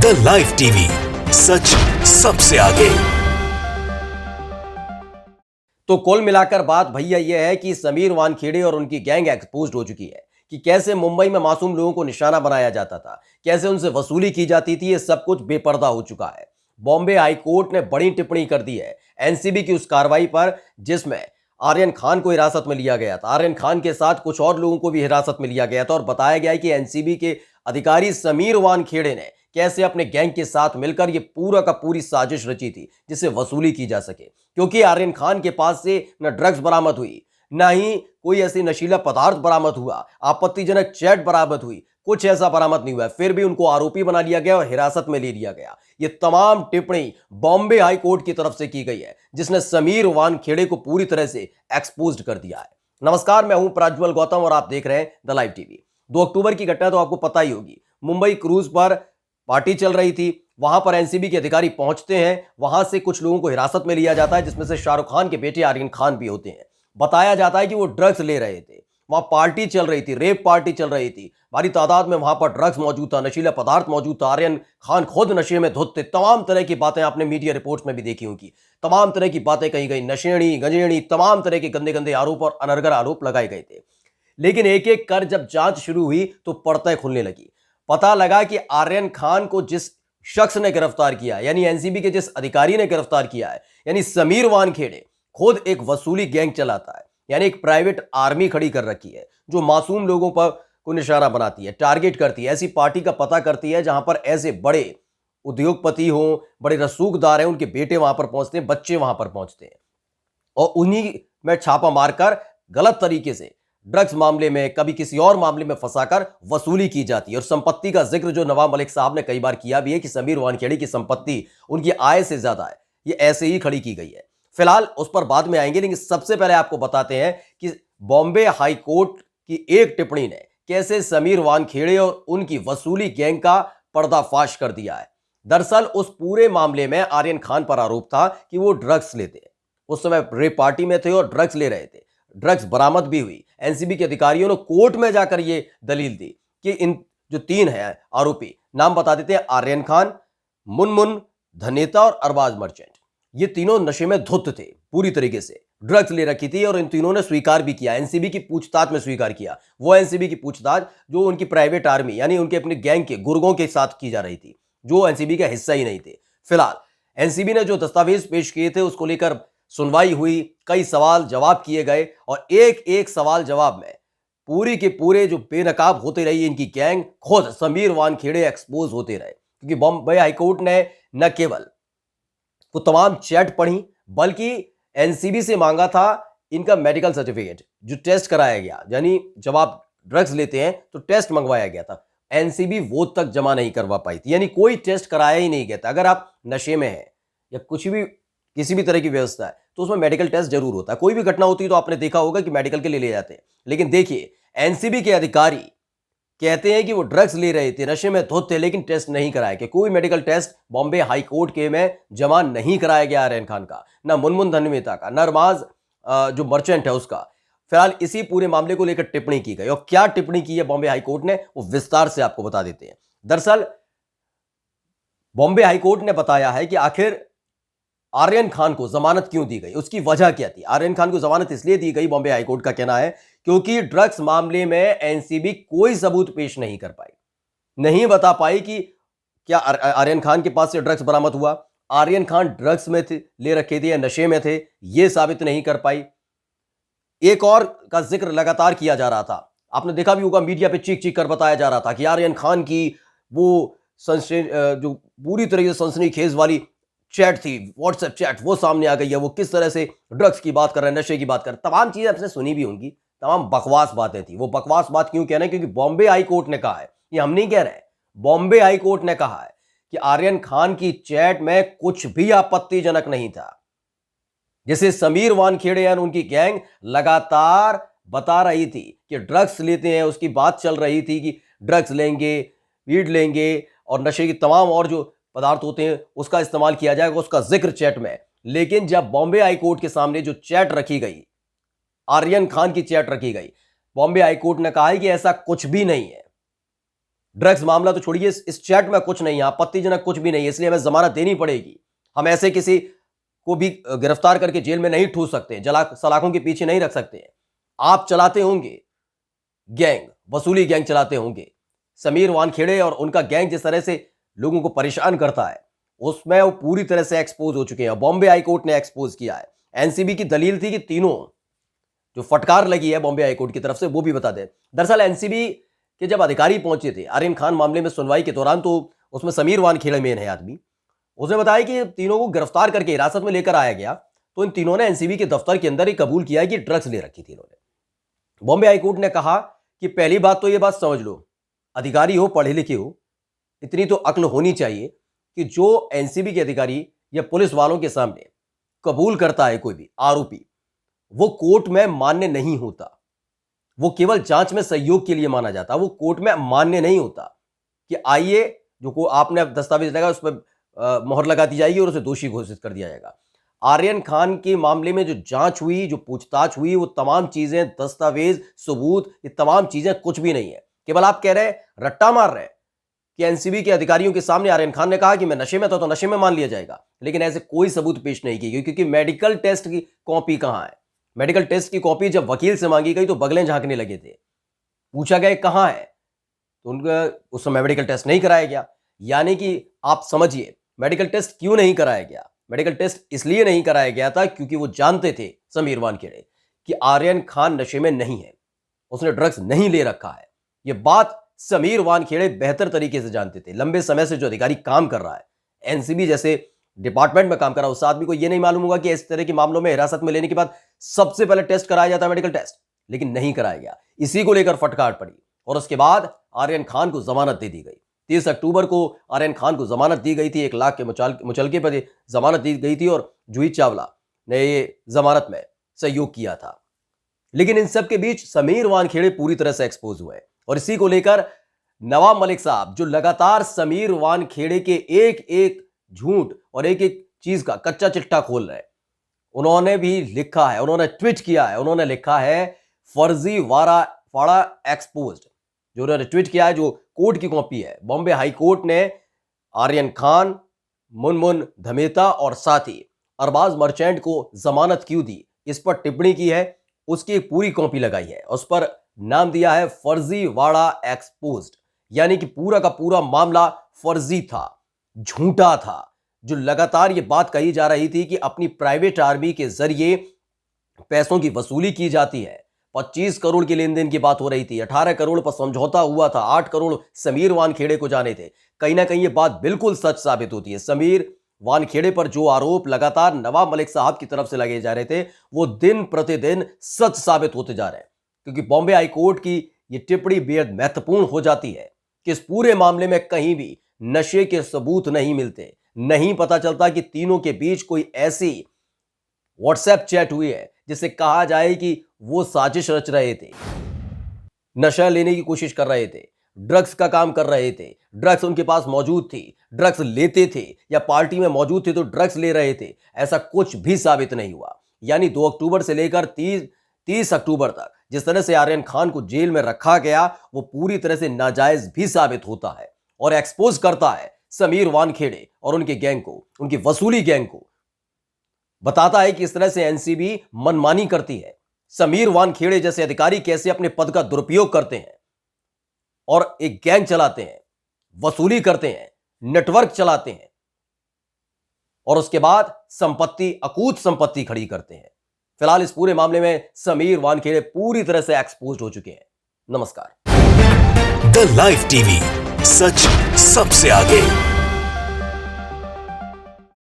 The live TV, सच सबसे आगे। तो कुल मिलाकर बात भैया यह है कि समीर वानखेड़े और उनकी गैंग एक्सपोज्ड हो चुकी है कि कैसे मुंबई में मासूम लोगों को निशाना बनाया जाता था, कैसे उनसे वसूली की जाती थी। ये सब कुछ बेपर्दा हो चुका है। बॉम्बे हाई कोर्ट ने बड़ी टिप्पणी कर दी है एनसीबी की उस कार्रवाई पर जिसमें आर्यन खान को हिरासत में लिया गया था। आर्यन खान के साथ कुछ और लोगों को भी हिरासत में लिया गया था और बताया गया है कि एनसीबी के अधिकारी समीर वानखेड़े ने कैसे अपने गैंग के साथ मिलकर ये पूरा का पूरी साजिश रची थी जिससे वसूली की जा सके। क्योंकि आर्यन खान के पास से न ड्रग्स बरामद हुई, ना ही कोई ऐसी नशीला पदार्थ बरामद हुआ, आपत्तिजनक चैट बरामद हुई, कुछ ऐसा बरामद नहीं हुआ। फिर भी उनको आरोपी बना लिया गया और हिरासत में ले लिया गया। ये तमाम टिप्पणी बॉम्बे हाई कोर्ट की तरफ से की गई है जिसने समीर वानखेड़े को पूरी तरह से एक्सपोज्ड कर दिया है। नमस्कार, मैं हूं प्रज्वल गौतम और आप देख रहे हैं द लाइव टीवी। 2 अक्टूबर की घटना तो आपको पता ही होगी। मुंबई क्रूज पर पार्टी चल रही थी, वहां पर एनसीबी के अधिकारी पहुंचते हैं, वहां से कुछ लोगों को हिरासत में लिया जाता है जिसमें से शाहरुख खान के बेटे आर्यन खान भी होते हैं। बताया जाता है कि वो ड्रग्स ले रहे थे, वहां पार्टी चल रही थी, रेप पार्टी चल रही थी, भारी तादाद में वहां पर ड्रग्स मौजूद था, नशीला पदार्थ मौजूद था, आर्यन खान खुद नशे में धुत थे। तमाम तरह की बातें आपने मीडिया रिपोर्ट्स में भी देखी होंगी। तमाम तरह की बातें कही गई, नशेड़ी गंजेड़ी, तमाम तरह के गंदे गंदे आरोप और अनर्गल आरोप लगाए गए थे। लेकिन एक एक कर जब जांच शुरू हुई तो पर्दाएं खुलने लगी। पता लगा कि आर्यन खान को जिस शख्स ने गिरफ्तार किया, यानी एनसीबी के जिस अधिकारी ने गिरफ्तार किया है, यानी समीर वानखेड़े, खुद एक वसूली गैंग चलाता है। यानी एक प्राइवेट आर्मी खड़ी कर रखी है जो मासूम लोगों पर को निशाना बनाती है, टारगेट करती है, ऐसी पार्टी का पता करती है जहां पर ऐसे बड़े उद्योगपति हों, बड़े रसूखदार हैं, उनके बेटे वहां पर पहुंचते हैं, बच्चे वहां पर पहुंचते हैं और उन्हीं में छापा मारकर गलत तरीके से ड्रग्स मामले में, कभी किसी और मामले में फंसाकर वसूली की जाती है। और संपत्ति का जिक्र जो नवाब मलिक साहब ने कई बार किया भी है कि समीर वानखेड़े की संपत्ति उनकी आय से ज्यादा है, ये ऐसे ही खड़ी की गई है। फिलहाल उस पर बाद में आएंगे, लेकिन सबसे पहले आपको बताते हैं कि बॉम्बे हाई कोर्ट की एक टिप्पणी ने कैसे समीर वानखेड़े और उनकी वसूली गैंग का पर्दाफाश कर दिया है। दरअसल उस पूरे मामले में आर्यन खान पर आरोप था कि वो ड्रग्स लेते हैं, उस समय रेप पार्टी में थे और ड्रग्स ले रहे थे। ड्रग्स बरामद भी हुई। एनसीबी के अधिकारियों ने कोर्ट में जाकर यह दलील दी कि इन जो 3 हैं आरोपी, नाम बता देते हैं, आर्यन खान, मुनमुन धनेता और अरबाज मर्चेंट, ये तीनों नशे में धुत थे, पूरी तरीके से ड्रग्स ले रखी थी और इन तीनों ने स्वीकार भी किया, एनसीबी की पूछताछ में स्वीकार किया। वो एनसीबी की पूछताछ जो उनकी प्राइवेट आर्मी यानी उनके अपने गैंग के गुर्गों के साथ की जा रही थी, जो एनसीबी का हिस्सा ही नहीं थे। फिलहाल एनसीबी ने जो दस्तावेज पेश किए थे उसको लेकर सुनवाई हुई, कई सवाल जवाब किए गए और एक एक सवाल जवाब में पूरी के पूरे जो बेनकाब होते रही इनकी गैंग, खुद समीर वानखेड़े एक्सपोज होते रहे। क्योंकि बॉम्बे हाईकोर्ट ने न केवल वो तमाम चैट पढ़ी बल्कि एनसीबी से मांगा था इनका मेडिकल सर्टिफिकेट जो टेस्ट कराया गया, यानी जब आप ड्रग्स लेते हैं तो टेस्ट मंगवाया गया था। एनसीबी वो तक जमा नहीं करवा पाई थी, यानी कोई टेस्ट कराया ही नहीं गया था। अगर आप नशे में हैं या कुछ भी किसी भी तरह की व्यवस्था है तो उसमें मेडिकल टेस्ट जरूर होता है। कोई भी घटना होती है तो आपने देखा होगा कि मेडिकल के लिए ले जाते हैं। लेकिन देखिए, एनसीबी के अधिकारी कहते हैं कि वो ड्रग्स ले रहे थे, नशे में धुत थे, लेकिन टेस्ट नहीं कराया गया। कोई medical test Bombay high court के में जमा नहीं कराया गया आर्यन खान का, ना मुनमुन धनवेता का, ना अरबाज जो मर्चेंट है उसका। फिलहाल इसी पूरे मामले को लेकर टिप्पणी की गई और क्या टिप्पणी की है बॉम्बे हाई कोर्ट ने, वो विस्तार से आपको बता देते हैं। दरअसल बॉम्बे हाई कोर्ट ने बताया है कि आखिर आर्यन खान को जमानत क्यों दी गई, उसकी वजह क्या थी। आर्यन खान को जमानत इसलिए दी गई, बॉम्बे हाईकोर्ट का कहना है, क्योंकि ड्रग्स मामले में एनसीबी कोई सबूत पेश नहीं कर पाई, नहीं बता पाई कि क्या आर्यन खान के पास से ड्रग्स बरामद हुआ, आर्यन खान ड्रग्स में थे, ले रखे थे या नशे में थे, यह साबित नहीं कर पाई। एक और का जिक्र लगातार किया जा रहा था, आपने देखा भी होगा, मीडिया पे चीख चीख कर बताया जा रहा था कि आर्यन खान की वो जो पूरी तरीके से सनसनीखेज वाली चैट थी, व्हाट्सएप चैट, वो सामने आ गई है। वो किस तरह से ड्रग्स की बात कर रहे हैं, नशे की बात कर रहे हैं, तमाम चीजें आपने सुनी भी होंगी। तमाम बकवास बातें थी। वो बकवास बात क्यों कह रहे हैं, क्योंकि बॉम्बे हाई कोर्ट ने कहा है, ये हम नहीं कह रहे हैं, बॉम्बे हाई कोर्ट ने कहा है कि आर्यन खान की चैट में कुछ भी आपत्तिजनक नहीं था, जिसे समीर वानखेड़े और उनकी गैंग लगातार बता रही थी कि ड्रग्स लेते हैं। उसकी बात चल रही थी कि ड्रग्स लेंगे, वीड लेंगे और नशे की तमाम और जो पदार्थ होते हैं उसका इस्तेमाल किया जाएगा, उसका जिक्र चैट में। लेकिन जब बॉम्बे हाई कोर्ट के सामने जो चैट रखी गई, आर्यन खान की चैट रखी गई, बॉम्बे हाई कोर्ट ने कहा है कि ऐसा कुछ भी नहीं है। ड्रग्स मामला तो छोड़िए, इस चैट में कुछ नहीं है, आपत्तिजनक कुछ भी नहीं है, इसलिए हमें जमानत देनी पड़ेगी। हम ऐसे किसी को भी गिरफ्तार करके जेल में नहीं ठूस सकते, सलाखों के पीछे नहीं रख सकते। आप चलाते होंगे गैंग, वसूली गैंग चलाते होंगे। समीर वानखेड़े और उनका गैंग जिस तरह से लोगों को परेशान करता है, उसमें वो पूरी तरह से एक्सपोज हो चुके हैं। बॉम्बे हाई कोर्ट ने एक्सपोज किया है। एनसीबी की दलील थी कि तीनों, जो फटकार लगी है बॉम्बे हाई कोर्ट की तरफ से, वो भी बता दें। दरअसल एनसीबी के जब अधिकारी पहुंचे थे आर्यन खान मामले में सुनवाई के दौरान, तो उसमें समीर वानखेड़े मेन है आदमी। उसने बताया कि तीनों को गिरफ्तार करके हिरासत में लेकर आया गया, तो इन तीनों ने एनसीबी के दफ्तर के अंदर ही कबूल किया कि ड्रग्स ले रखी थी इन्होंने। बॉम्बे हाईकोर्ट ने कहा कि पहली बात तो यह बात समझ लो, अधिकारी हो, पढ़े लिखे हो, इतनी तो अक्ल होनी चाहिए कि जो एनसीबी के अधिकारी या पुलिस वालों के सामने कबूल करता है कोई भी आरोपी, वो कोर्ट में मान्य नहीं होता। वो केवल जांच में सहयोग के लिए माना जाता, वो कोर्ट में मान्य नहीं होता कि आइए जो को आपने दस्तावेज लगा उस पर मोहर लगा दी जाएगी और उसे दोषी घोषित कर दिया जाएगा। आर्यन खान के मामले में जो जांच हुई, जो पूछताछ हुई, वो तमाम चीजें, दस्तावेज, सबूत, ये तमाम चीजें कुछ भी नहीं है। केवल आप कह रहे हैं, रट्टा मार रहे हैं कि एनसीबी के अधिकारियों के सामने आर्यन खान ने कहा कि मैं नशे में था तो नशे में मान लिया जाएगा, लेकिन ऐसे कोई सबूत पेश नहीं की गई, क्योंकि मेडिकल टेस्ट की कॉपी कहां है। मेडिकल टेस्ट की कॉपी जब वकील से मांगी गई तो बगलें झांकने लगे थे। पूछा गया कहां है, तो उनका उस समय मेडिकल टेस्ट नहीं कराया गया। यानी कि आप समझिए मेडिकल टेस्ट क्यों नहीं कराया गया। मेडिकल टेस्ट इसलिए नहीं कराया गया था क्योंकि वो जानते थे समीर वानखेड़े कि आर्यन खान नशे में नहीं है, उसने ड्रग्स नहीं ले रखा है। ये बात समीर वानखेड़े बेहतर तरीके से जानते थे। लंबे समय से जो अधिकारी काम कर रहा है, एनसीबी जैसे डिपार्टमेंट में काम कर रहा है, उस आदमी को यह नहीं मालूम होगा कि इस तरह के मामलों में हिरासत में लेने के बाद सबसे पहले टेस्ट कराया जाता है, मेडिकल टेस्ट, लेकिन नहीं कराया गया। इसी को लेकर फटकार पड़ी और उसके बाद आर्यन खान को जमानत दे दी गई। 30 अक्टूबर को आर्यन खान को जमानत दी गई थी। 1 लाख के मुचलके पर जमानत दी गई थी और जूही चावला ने ये जमानत में सहयोग किया था। लेकिन इन सब के बीच समीर वानखेड़े पूरी तरह से एक्सपोज हुए और इसी को लेकर नवाब मलिक साहब, जो लगातार समीर वानखेड़े के एक एक झूठ और एक एक चीज का कच्चा चिट्ठा खोल रहे हैं, उन्होंने भी लिखा है, उन्होंने ट्वीट किया है, उन्होंने लिखा है फर्जीवाड़ा एक्सपोज्ड। जो उन्होंने ट्वीट किया है, जो कोर्ट की कॉपी है, बॉम्बे हाई कोर्ट ने आर्यन खान, मुनमुन धमेता और साथी अरबाज मर्चेंट को जमानत क्यों दी, इस पर टिप्पणी की है। उसकी एक पूरी कॉपी लगाई है, उस पर नाम दिया है फर्जीवाड़ा एक्सपोज्ड। यानी कि पूरा का पूरा मामला फर्जी था, झूठा था। जो लगातार ये बात कही जा रही थी कि अपनी प्राइवेट आर्मी के जरिए पैसों की वसूली की जाती है। 25 करोड़ के लेन देन की बात हो रही थी, 18 करोड़ पर समझौता हुआ था, 8 करोड़ समीर वानखेड़े को जाने थे। कहीं ना कहीं ये बात बिल्कुल सच साबित होती है। समीर वानखेड़े पर जो आरोप लगातार नवाब मलिक साहब की तरफ से लगे जा रहे थे, वो दिन प्रतिदिन सच साबित होते जा रहे हैं, क्योंकि बॉम्बे हाई कोर्ट की ये टिप्पणी बेहद महत्वपूर्ण हो जाती है कि इस पूरे मामले में कहीं भी नशे के सबूत नहीं मिलते। नहीं पता चलता कि तीनों के बीच कोई ऐसी व्हाट्सएप चैट हुई है जिससे कहा जाए कि वो साजिश रच रहे थे, नशा लेने की कोशिश कर रहे थे, ड्रग्स का काम कर रहे थे, ड्रग्स उनके पास मौजूद थी, ड्रग्स लेते थे या पार्टी में मौजूद थे तो ड्रग्स ले रहे थे। ऐसा कुछ भी साबित नहीं हुआ। यानी 2 अक्टूबर से लेकर 30 अक्टूबर तक जिस तरह से आर्यन खान को जेल में रखा गया, वो पूरी तरह से नाजायज भी साबित होता है और एक्सपोज करता है समीर वानखेड़े और उनके गैंग को, उनकी वसूली गैंग को। बताता है कि इस तरह से एनसीबी मनमानी करती है। समीर वानखेड़े जैसे अधिकारी कैसे अपने पद का दुरुपयोग करते हैं और एक गैंग चलाते हैं, वसूली करते हैं, नेटवर्क चलाते हैं और उसके बाद संपत्ति, अकूत संपत्ति खड़ी करते हैं। फिलहाल इस पूरे मामले में समीर वानखेड़े पूरी तरह से एक्सपोज हो चुके हैं। नमस्कार। द लाइव टीवी, सच सबसे आगे।